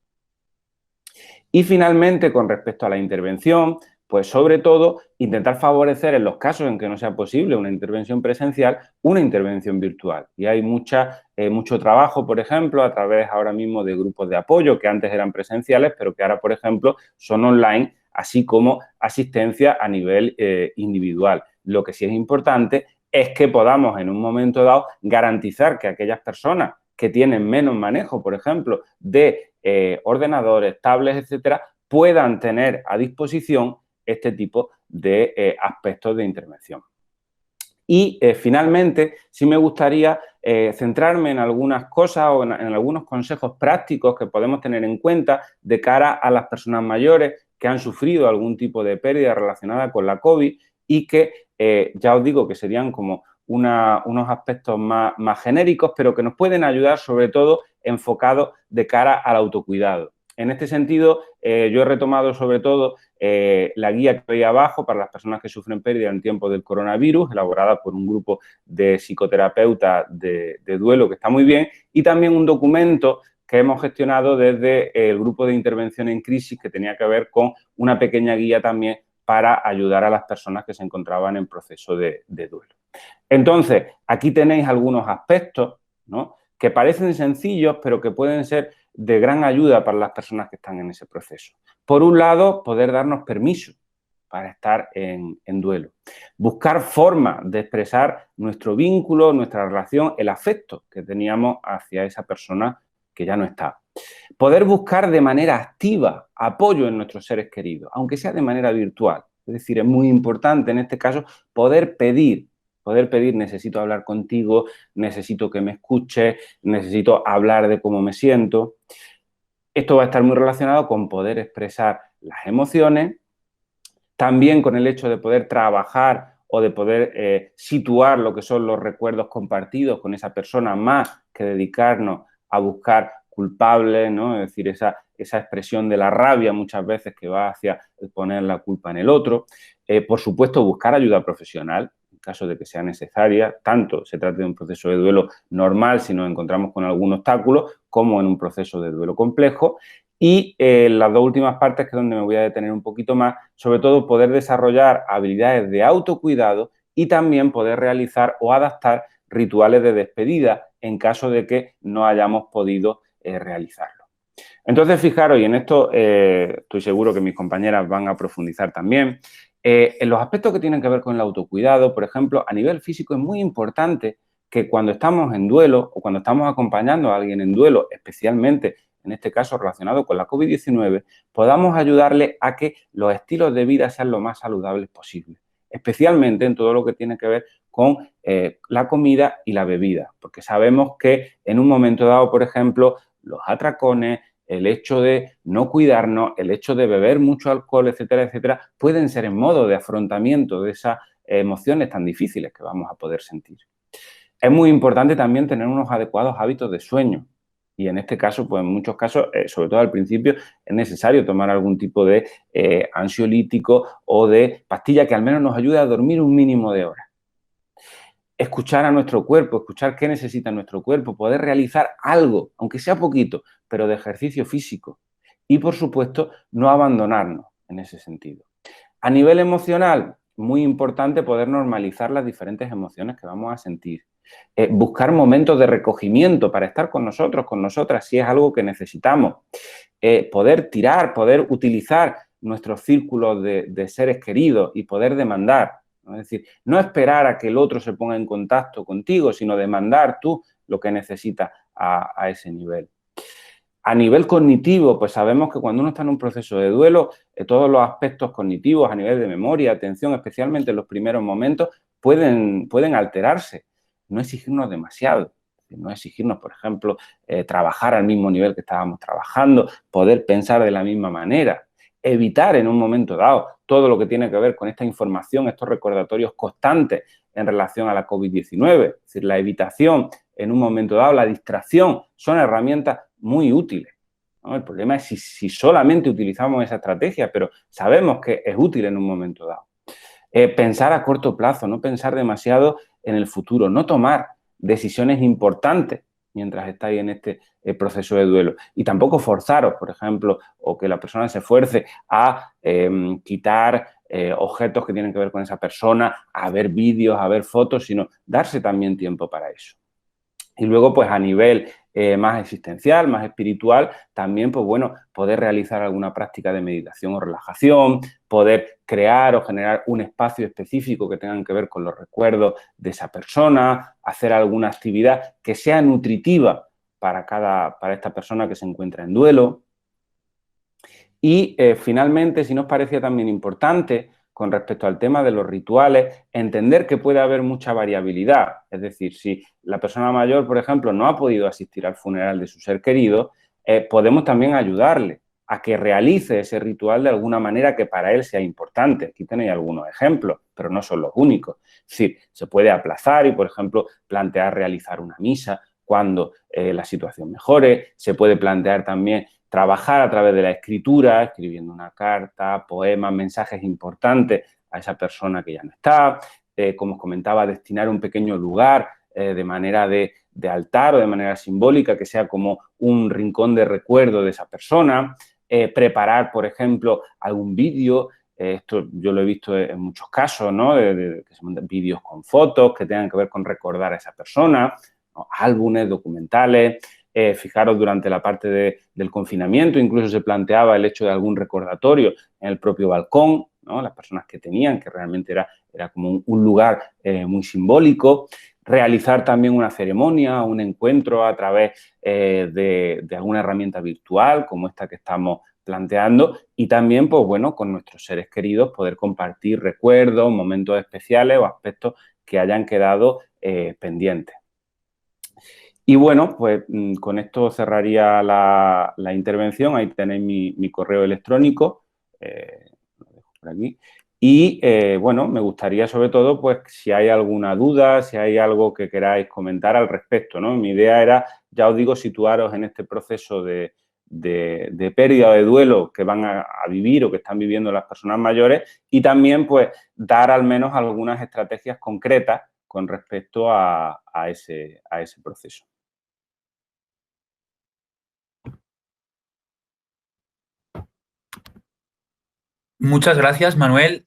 Y finalmente, con respecto a la intervención, pues sobre todo intentar favorecer en los casos en que no sea posible una intervención presencial, una intervención virtual. Y hay mucho trabajo, por ejemplo, a través ahora mismo de grupos de apoyo que antes eran presenciales, pero que ahora, por ejemplo, son online, así como asistencia a nivel individual. Lo que sí es importante es que podamos en un momento dado garantizar que aquellas personas que tienen menos manejo, por ejemplo, de ordenadores, tablets, etcétera, puedan tener a disposición este tipo de aspectos de intervención. Y finalmente, sí me gustaría centrarme en algunas cosas o en algunos consejos prácticos que podemos tener en cuenta de cara a las personas mayores que han sufrido algún tipo de pérdida relacionada con la COVID y que ya os digo que serían como unos aspectos más genéricos, pero que nos pueden ayudar sobre todo enfocados de cara al autocuidado. En este sentido, yo he retomado sobre todo la guía que veis abajo para las personas que sufren pérdida en tiempos del coronavirus, elaborada por un grupo de psicoterapeutas de duelo que está muy bien, y también un documento que hemos gestionado desde el grupo de intervención en crisis, que tenía que ver con una pequeña guía también para ayudar a las personas que se encontraban en proceso de duelo. Entonces, aquí tenéis algunos aspectos, ¿no?, que parecen sencillos, pero que pueden ser de gran ayuda para las personas que están en ese proceso. Por un lado, poder darnos permiso para estar en duelo. Buscar formas de expresar nuestro vínculo, nuestra relación, el afecto que teníamos hacia esa persona que ya no está. Poder buscar de manera activa apoyo en nuestros seres queridos, aunque sea de manera virtual. Es decir, es muy importante en este caso poder pedir, necesito hablar contigo, necesito que me escuches, necesito hablar de cómo me siento. Esto va a estar muy relacionado con poder expresar las emociones, también con el hecho de poder trabajar o de poder situar lo que son los recuerdos compartidos con esa persona, más que dedicarnos a buscar culpables, ¿no? Es decir, esa expresión de la rabia muchas veces que va hacia el poner la culpa en el otro. Por supuesto, buscar ayuda profesional en caso de que sea necesaria, tanto se trate de un proceso de duelo normal si nos encontramos con algún obstáculo, como en un proceso de duelo complejo. Y las dos últimas partes, que es donde me voy a detener un poquito más, sobre todo poder desarrollar habilidades de autocuidado y también poder realizar o adaptar rituales de despedida en caso de que no hayamos podido realizarlo. Entonces, fijaros, y en esto estoy seguro que mis compañeras van a profundizar también, en los aspectos que tienen que ver con el autocuidado, por ejemplo, a nivel físico es muy importante que cuando estamos en duelo o cuando estamos acompañando a alguien en duelo, especialmente en este caso relacionado con la COVID-19, podamos ayudarle a que los estilos de vida sean lo más saludables posible, especialmente en todo lo que tiene que ver con la comida y la bebida, porque sabemos que en un momento dado, por ejemplo, los atracones, el hecho de no cuidarnos, el hecho de beber mucho alcohol, etcétera, etcétera, pueden ser en modo de afrontamiento de esas emociones tan difíciles que vamos a poder sentir. Es muy importante también tener unos adecuados hábitos de sueño. Y en este caso, pues en muchos casos, sobre todo al principio, es necesario tomar algún tipo de ansiolítico o de pastilla que al menos nos ayude a dormir un mínimo de horas. Escuchar a nuestro cuerpo, escuchar qué necesita nuestro cuerpo, poder realizar algo, aunque sea poquito, pero de ejercicio físico. Y, por supuesto, no abandonarnos en ese sentido. A nivel emocional, muy importante poder normalizar las diferentes emociones que vamos a sentir. Buscar momentos de recogimiento para estar con nosotros, con nosotras, si es algo que necesitamos. Poder tirar, poder utilizar nuestros círculos de seres queridos y poder demandar, ¿no? Es decir, no esperar a que el otro se ponga en contacto contigo, sino demandar tú lo que necesitas a ese nivel. A nivel cognitivo, pues sabemos que cuando uno está en un proceso de duelo, todos los aspectos cognitivos a nivel de memoria, atención, especialmente en los primeros momentos, pueden alterarse. No exigirnos demasiado, no exigirnos, por ejemplo, trabajar al mismo nivel que estábamos trabajando, poder pensar de la misma manera, evitar en un momento dado todo lo que tiene que ver con esta información, estos recordatorios constantes en relación a la COVID-19, es decir, la evitación en un momento dado, la distracción, son herramientas muy útiles, ¿no? El problema es si solamente utilizamos esa estrategia, pero sabemos que es útil en un momento dado. Pensar a corto plazo, no pensar demasiado en el futuro, no tomar decisiones importantes mientras estáis en este proceso de duelo. Y tampoco forzaros, por ejemplo, o que la persona se esfuerce a quitar objetos que tienen que ver con esa persona, a ver vídeos, a ver fotos, sino darse también tiempo para eso. Y luego, pues a nivel más existencial, más espiritual, también, pues bueno, poder realizar alguna práctica de meditación o relajación, poder crear o generar un espacio específico que tengan que ver con los recuerdos de esa persona, hacer alguna actividad que sea nutritiva para esta persona que se encuentra en duelo. Y finalmente, si nos parecía también importante, con respecto al tema de los rituales, entender que puede haber mucha variabilidad. Es decir, si la persona mayor, por ejemplo, no ha podido asistir al funeral de su ser querido, podemos también ayudarle a que realice ese ritual de alguna manera que para él sea importante. Aquí tenéis algunos ejemplos, pero no son los únicos. Es decir, se puede aplazar y, por ejemplo, plantear realizar una misa cuando la situación mejore. Se puede plantear también trabajar a través de la escritura, escribiendo una carta, poemas, mensajes importantes a esa persona que ya no está. Como os comentaba, destinar un pequeño lugar de manera de altar o de manera simbólica, que sea como un rincón de recuerdo de esa persona, preparar, por ejemplo, algún vídeo. Esto yo lo he visto en muchos casos, ¿no? Que se montan vídeos con fotos que tengan que ver con recordar a esa persona, ¿no? Álbumes, documentales. Fijaros, durante la parte del confinamiento incluso se planteaba el hecho de algún recordatorio en el propio balcón, ¿no? Las personas que tenían, que realmente era como un lugar muy simbólico. Realizar también una ceremonia, un encuentro a través de alguna herramienta virtual como esta que estamos planteando, y también, pues bueno, con nuestros seres queridos poder compartir recuerdos, momentos especiales o aspectos que hayan quedado pendientes. Y bueno, pues con esto cerraría la intervención. Ahí tenéis mi correo electrónico, lo dejo por aquí. Y bueno, me gustaría sobre todo, pues si hay alguna duda, si hay algo que queráis comentar al respecto, ¿no? Mi idea era, ya os digo, situaros en este proceso de pérdida o de duelo que van a vivir o que están viviendo las personas mayores, y también, pues, dar al menos algunas estrategias concretas con respecto a ese proceso. Muchas gracias, Manuel.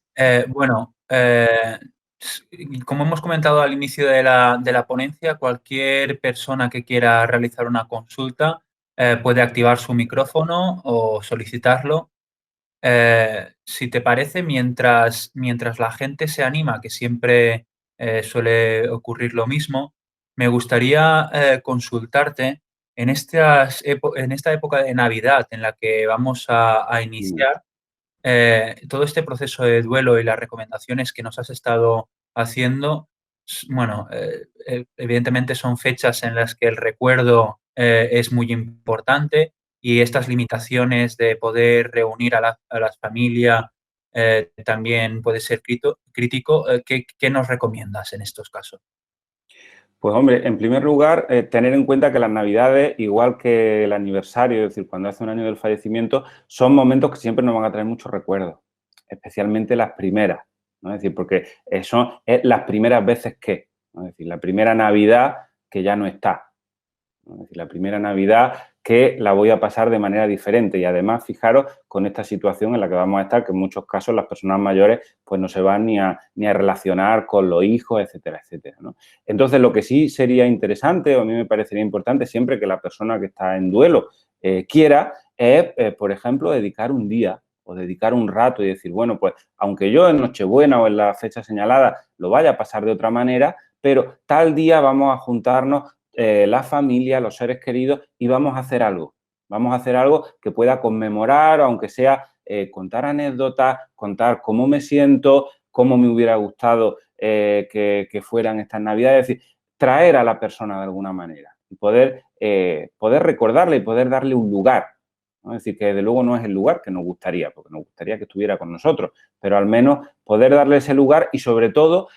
Como hemos comentado al inicio de la ponencia, cualquier persona que quiera realizar una consulta puede activar su micrófono o solicitarlo. Si te parece, mientras la gente se anima, que siempre suele ocurrir lo mismo, me gustaría consultarte en esta época de Navidad en la que vamos a iniciar. Todo este proceso de duelo y las recomendaciones que nos has estado haciendo, bueno, evidentemente son fechas en las que el recuerdo es muy importante, y estas limitaciones de poder reunir a la familia también puede ser crítico. ¿Qué nos recomiendas en estos casos? Pues hombre, en primer lugar, tener en cuenta que las Navidades, igual que el aniversario, es decir, cuando hace un año del fallecimiento, son momentos que siempre nos van a traer muchos recuerdos, especialmente las primeras, ¿no? Es decir, porque son las primeras veces que, ¿no? Es decir, la primera Navidad que ya no está, ¿no? Es decir, la primera Navidad que la voy a pasar de manera diferente. Y además, fijaros, con esta situación en la que vamos a estar, que en muchos casos las personas mayores pues no se van ni a relacionar con los hijos, etcétera, etcétera, ¿no? Entonces, lo que sí sería interesante, o a mí me parecería importante, siempre que la persona que está en duelo quiera, es, por ejemplo, dedicar un día o dedicar un rato y decir, bueno, pues aunque yo en Nochebuena o en la fecha señalada lo vaya a pasar de otra manera, pero tal día vamos a juntarnos la familia, los seres queridos, y vamos a hacer algo. Vamos a hacer algo que pueda conmemorar, aunque sea contar anécdotas, contar cómo me siento, cómo me hubiera gustado que fueran estas Navidades. Es decir, traer a la persona de alguna manera y poder recordarle y poder darle un lugar, ¿no? Es decir, que desde luego no es el lugar que nos gustaría, porque nos gustaría que estuviera con nosotros, pero al menos poder darle ese lugar y, sobre todo,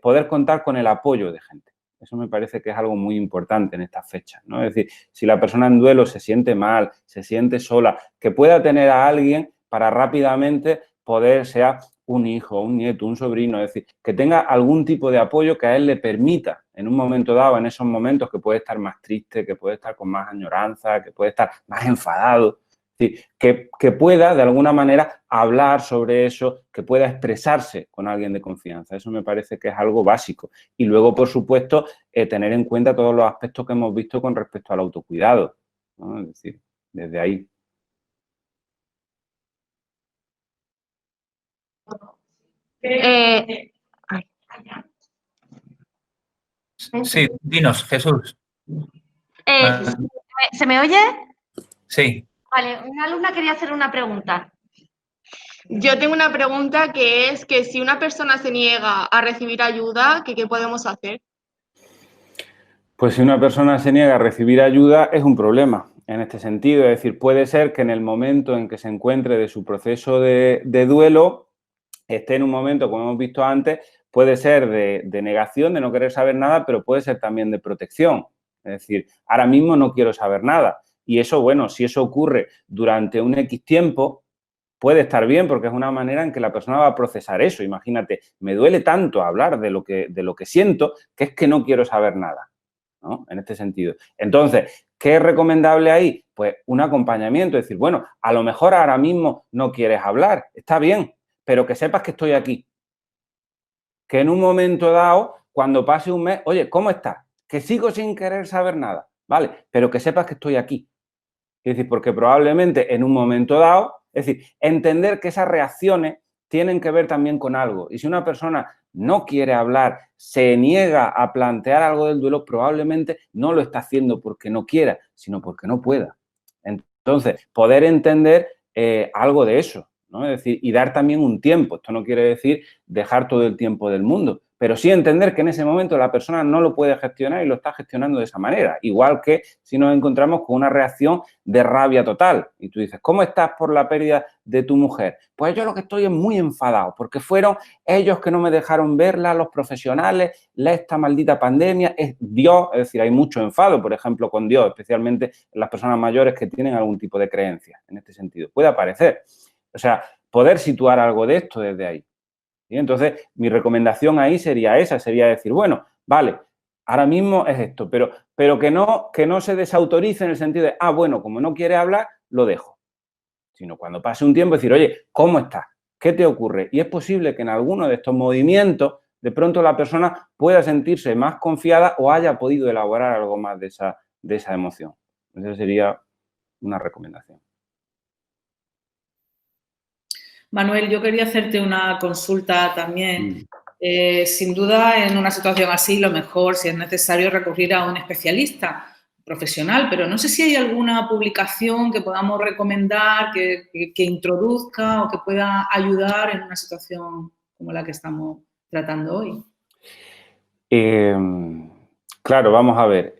poder contar con el apoyo de gente. Eso me parece que es algo muy importante en estas fechas, ¿no? Es decir, si la persona en duelo se siente mal, se siente sola, que pueda tener a alguien para rápidamente poder, sea un hijo, un nieto, un sobrino, es decir, que tenga algún tipo de apoyo que a él le permita, en un momento dado, en esos momentos que puede estar más triste, que puede estar con más añoranza, que puede estar más enfadado, es decir, que pueda, de alguna manera, hablar sobre eso, que pueda expresarse con alguien de confianza. Eso me parece que es algo básico. Y luego, por supuesto, tener en cuenta todos los aspectos que hemos visto con respecto al autocuidado, ¿no? Es decir, desde ahí. Sí, dinos, Jesús. ¿Se me oye? Sí. Vale, una alumna quería hacer una pregunta. Yo tengo una pregunta, que es que si una persona se niega a recibir ayuda, ¿qué podemos hacer? Pues si una persona se niega a recibir ayuda, es un problema en este sentido. Es decir, puede ser que en el momento en que se encuentre de su proceso de duelo, esté en un momento, como hemos visto antes, puede ser de negación, de no querer saber nada, pero puede ser también de protección. Es decir, ahora mismo no quiero saber nada. Y eso, bueno, si eso ocurre durante un X tiempo, puede estar bien porque es una manera en que la persona va a procesar eso. Imagínate, me duele tanto hablar de lo que siento que es que no quiero saber nada, ¿no? En este sentido. Entonces, ¿qué es recomendable ahí? Pues un acompañamiento, es decir, bueno, a lo mejor ahora mismo no quieres hablar, está bien, pero que sepas que estoy aquí. Que en un momento dado, cuando pase un mes, oye, ¿cómo estás? Que sigo sin querer saber nada, ¿vale? Pero que sepas que estoy aquí. Es decir, porque probablemente en un momento dado, es decir, entender que esas reacciones tienen que ver también con algo. Y si una persona no quiere hablar, se niega a plantear algo del duelo, probablemente no lo está haciendo porque no quiera, sino porque no pueda. Entonces, poder entender algo de eso, ¿no? Es decir, y dar también un tiempo. Esto no quiere decir dejar todo el tiempo del mundo, pero sí entender que en ese momento la persona no lo puede gestionar y lo está gestionando de esa manera. Igual que si nos encontramos con una reacción de rabia total y tú dices, ¿cómo estás por la pérdida de tu mujer? Pues yo lo que estoy es muy enfadado porque fueron ellos que no me dejaron verla, los profesionales, esta maldita pandemia, es Dios. Es decir, hay mucho enfado, por ejemplo, con Dios, especialmente en las personas mayores que tienen algún tipo de creencia en este sentido. Puede aparecer. O sea, poder situar algo de esto desde ahí. ¿Sí? Entonces, mi recomendación ahí sería esa, sería decir, bueno, vale, ahora mismo es esto, pero que no se desautorice en el sentido de, bueno, como no quiere hablar, lo dejo. Sino cuando pase un tiempo decir, oye, ¿cómo estás? ¿Qué te ocurre? Y es posible que en alguno de estos movimientos, de pronto la persona pueda sentirse más confiada o haya podido elaborar algo más de esa emoción. Esa sería una recomendación. Manuel, yo quería hacerte una consulta también. Sin duda, en una situación así, lo mejor, si es necesario, recurrir a un especialista profesional, pero no sé si hay alguna publicación que podamos recomendar, que introduzca o que pueda ayudar en una situación como la que estamos tratando hoy. Claro, vamos a ver.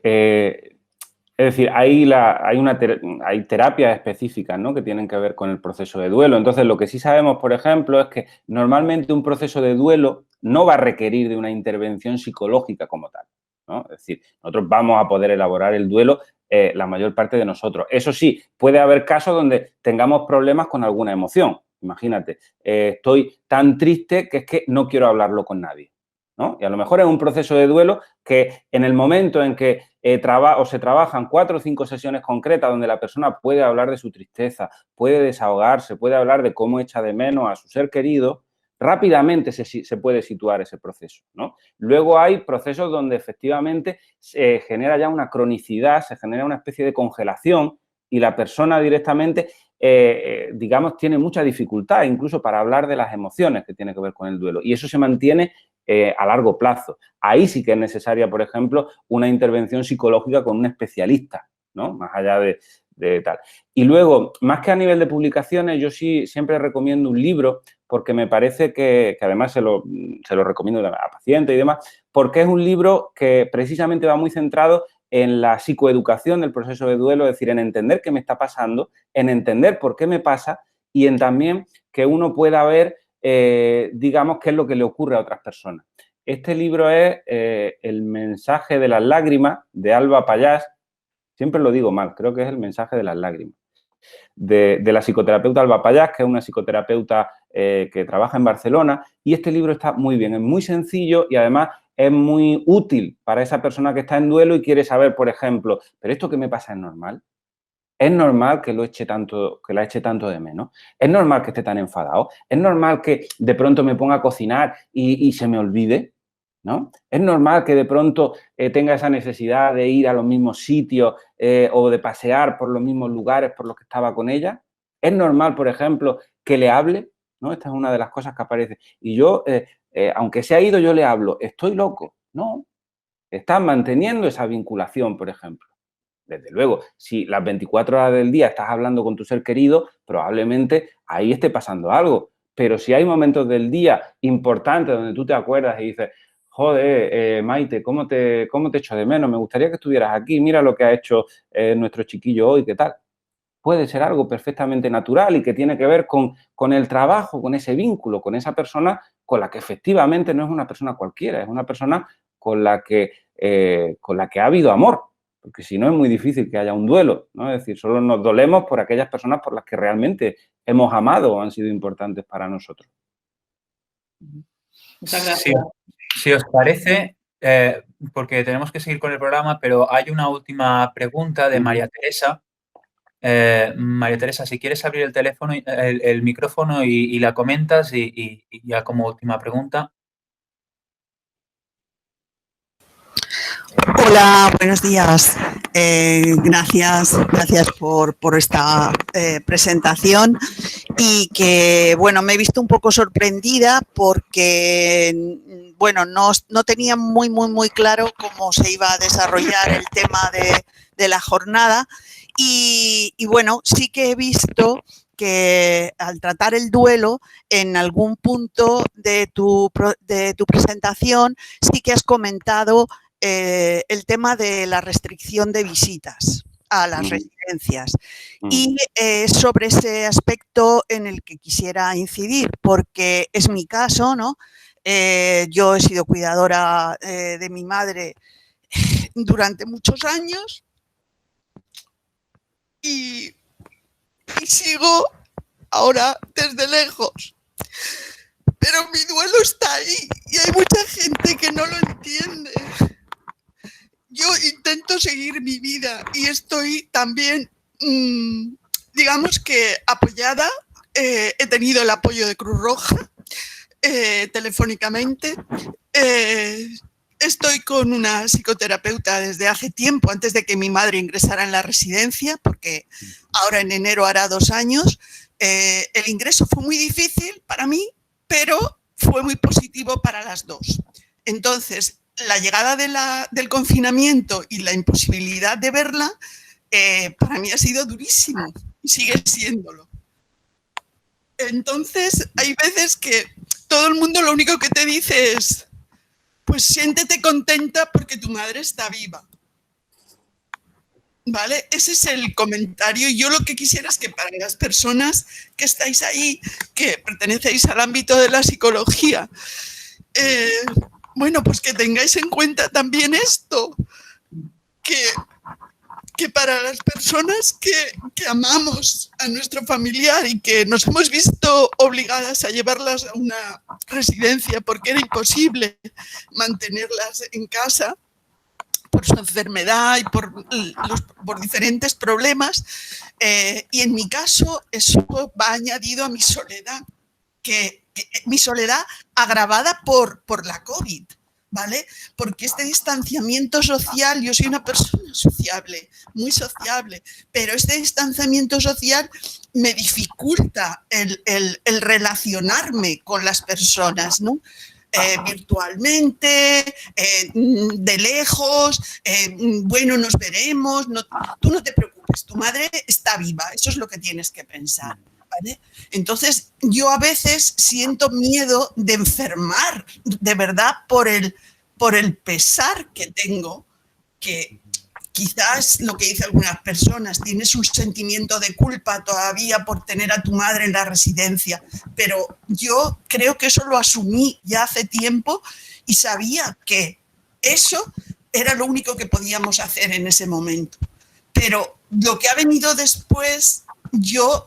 Es decir, hay terapias específicas, ¿no?, que tienen que ver con el proceso de duelo. Entonces, lo que sí sabemos, por ejemplo, es que normalmente un proceso de duelo no va a requerir de una intervención psicológica como tal, ¿no? Es decir, nosotros vamos a poder elaborar el duelo la mayor parte de nosotros. Eso sí, puede haber casos donde tengamos problemas con alguna emoción. Imagínate, estoy tan triste que es que no quiero hablarlo con nadie, ¿no? Y a lo mejor es un proceso de duelo que en el momento en que se trabajan 4 o 5 sesiones concretas donde la persona puede hablar de su tristeza, puede desahogarse, puede hablar de cómo echa de menos a su ser querido, rápidamente se puede situar ese proceso, ¿no? Luego hay procesos donde efectivamente se genera ya una cronicidad, se genera una especie de congelación y la persona directamente, digamos, tiene mucha dificultad incluso para hablar de las emociones que tiene que ver con el duelo. Y eso se mantiene a largo plazo. Ahí sí que es necesaria, por ejemplo, una intervención psicológica con un especialista, ¿no? Más allá de tal. Y luego, más que a nivel de publicaciones, yo sí siempre recomiendo un libro porque me parece que además se lo recomiendo a pacientes y demás, porque es un libro que precisamente va muy centrado en la psicoeducación del proceso de duelo, es decir, en entender qué me está pasando, en entender por qué me pasa y en también que uno pueda ver digamos, qué es lo que le ocurre a otras personas. Este libro es El mensaje de las lágrimas, de Alba Pallás. Siempre lo digo mal, creo que es El mensaje de las lágrimas. De la psicoterapeuta Alba Pallás, que es una psicoterapeuta que trabaja en Barcelona. Y este libro está muy bien, es muy sencillo y además es muy útil para esa persona que está en duelo y quiere saber, por ejemplo, ¿pero esto que me pasa es normal? ¿Es normal que la eche tanto de menos? ¿Es normal que esté tan enfadado? ¿Es normal que de pronto me ponga a cocinar y se me olvide? ¿No? ¿Es normal que de pronto tenga esa necesidad de ir a los mismos sitios o de pasear por los mismos lugares por los que estaba con ella? ¿Es normal, por ejemplo, que le hable? ¿No? Esta es una de las cosas que aparece. Y yo, aunque se ha ido, yo le hablo. ¿Estoy loco? No. Estás manteniendo esa vinculación, por ejemplo. Desde luego, si las 24 horas del día estás hablando con tu ser querido, probablemente ahí esté pasando algo. Pero si hay momentos del día importantes donde tú te acuerdas y dices, joder, Maite, ¿cómo te echo de menos? Me gustaría que estuvieras aquí, mira lo que ha hecho nuestro chiquillo hoy, ¿qué tal? Puede ser algo perfectamente natural y que tiene que ver con el trabajo, con ese vínculo, con esa persona con la que efectivamente no es una persona cualquiera, es una persona con la que ha habido amor. porque si no es muy difícil que haya un duelo, ¿no? Es decir, solo nos dolemos por aquellas personas por las que realmente hemos amado o han sido importantes para nosotros. Muchas gracias. Si os parece, porque tenemos que seguir con el programa, pero hay una última pregunta de María Teresa. María Teresa, si quieres abrir el teléfono, el micrófono y la comentas y ya como última pregunta. Hola, buenos días. Gracias por esta presentación y que, bueno, me he visto un poco sorprendida porque, bueno, no tenía muy claro cómo se iba a desarrollar el tema de la jornada y, bueno, sí que he visto que al tratar el duelo, en algún punto de tu presentación sí que has comentado el tema de la restricción de visitas a las residencias y sobre ese aspecto en el que quisiera incidir, porque es mi caso, ¿no? Yo he sido cuidadora de mi madre durante muchos años y sigo ahora desde lejos. Pero mi duelo está ahí y hay mucha gente que no lo entiende. Yo intento seguir mi vida y estoy también, digamos que apoyada. He tenido el apoyo de Cruz Roja telefónicamente. Estoy con una psicoterapeuta desde hace tiempo, antes de que mi madre ingresara en la residencia, porque ahora en enero hará 2 años. El ingreso fue muy difícil para mí, pero fue muy positivo para las dos. Entonces, la llegada del confinamiento y la imposibilidad de verla, para mí ha sido durísimo y sigue siéndolo. Entonces, hay veces que todo el mundo lo único que te dice es, pues siéntete contenta porque tu madre está viva. ¿Vale? Ese es el comentario. Yo lo que quisiera es que para las personas que estáis ahí, que pertenecéis al ámbito de la psicología, bueno, pues que tengáis en cuenta también esto, que para las personas que amamos a nuestro familiar y que nos hemos visto obligadas a llevarlas a una residencia porque era imposible mantenerlas en casa, por su enfermedad y por diferentes problemas. Y en mi caso, eso va añadido a mi soledad, que mi soledad agravada por la COVID, ¿vale? Porque este distanciamiento social, yo soy una persona sociable, muy sociable, pero este distanciamiento social me dificulta el relacionarme con las personas, ¿no? Virtualmente, de lejos, bueno, nos veremos, tú no te preocupes, tu madre está viva, eso es lo que tienes que pensar, ¿vale? Entonces, yo a veces siento miedo de enfermar, de verdad, por el pesar que tengo, que quizás lo que dicen algunas personas, tienes un sentimiento de culpa todavía por tener a tu madre en la residencia, pero yo creo que eso lo asumí ya hace tiempo y sabía que eso era lo único que podíamos hacer en ese momento. Pero lo que ha venido después,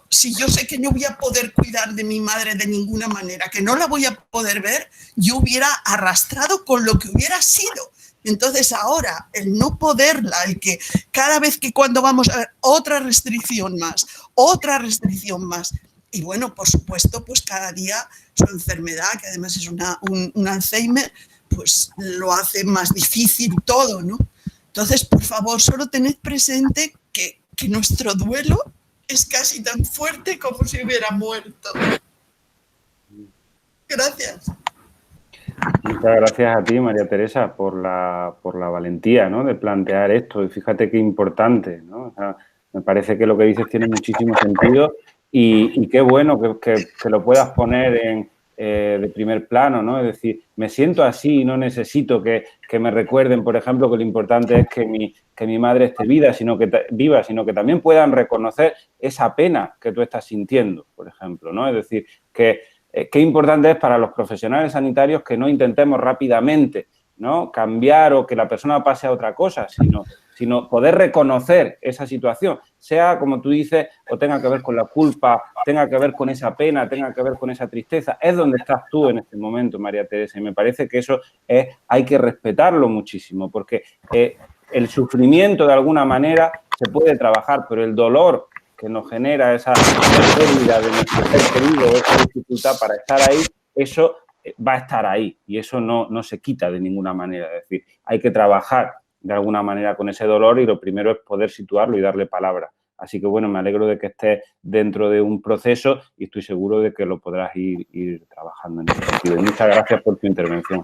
si yo sé que no voy a poder cuidar de mi madre de ninguna manera, que no la voy a poder ver, yo hubiera arrastrado con lo que hubiera sido. Entonces ahora, el no poderla, el que cada vez que cuando vamos a ver otra restricción más, y bueno, por supuesto, pues cada día su enfermedad, que además es un Alzheimer, pues lo hace más difícil todo, ¿no? Entonces, por favor, solo tened presente que nuestro duelo es casi tan fuerte como si hubiera muerto. Gracias. Muchas gracias a ti, María Teresa, por la valentía, ¿no?, de plantear esto. Y fíjate qué importante, ¿no? O sea, me parece que lo que dices tiene muchísimo sentido y qué bueno que lo puedas poner de primer plano, ¿no? Es decir, me siento así y no necesito que me recuerden, por ejemplo, que lo importante es que mi madre esté viva, sino que también puedan reconocer esa pena que tú estás sintiendo, por ejemplo, ¿no? Es decir, que qué importante es para los profesionales sanitarios que no intentemos rápidamente, ¿no?, cambiar o que la persona pase a otra cosa, sino poder reconocer esa situación, sea como tú dices, o tenga que ver con la culpa, tenga que ver con esa pena, tenga que ver con esa tristeza, es donde estás tú en este momento, María Teresa, y me parece que eso hay que respetarlo muchísimo, porque el sufrimiento de alguna manera se puede trabajar, pero el dolor que nos genera esa pérdida de nuestro ser querido, esa dificultad para estar ahí, eso va a estar ahí y eso no se quita de ninguna manera. Es decir, hay que trabajar de alguna manera con ese dolor y lo primero es poder situarlo y darle palabra. Así que, bueno, me alegro de que estés dentro de un proceso y estoy seguro de que lo podrás ir trabajando en ese sentido. Y muchas gracias por tu intervención.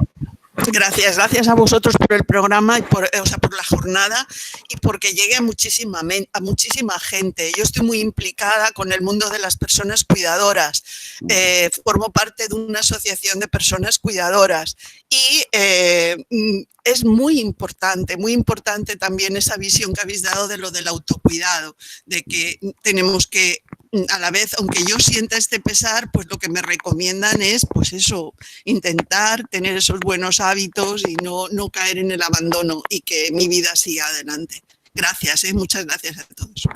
Gracias a vosotros por el programa y por la jornada y porque llegue a muchísima gente. Yo estoy muy implicada con el mundo de las personas cuidadoras. Formo parte de una asociación de personas cuidadoras y es muy importante también esa visión que habéis dado de lo del autocuidado, de que tenemos que, a la vez, aunque yo sienta este pesar, pues lo que me recomiendan es, pues eso, intentar tener esos buenos hábitos y no caer en el abandono y que mi vida siga adelante. Gracias, muchas gracias a todos.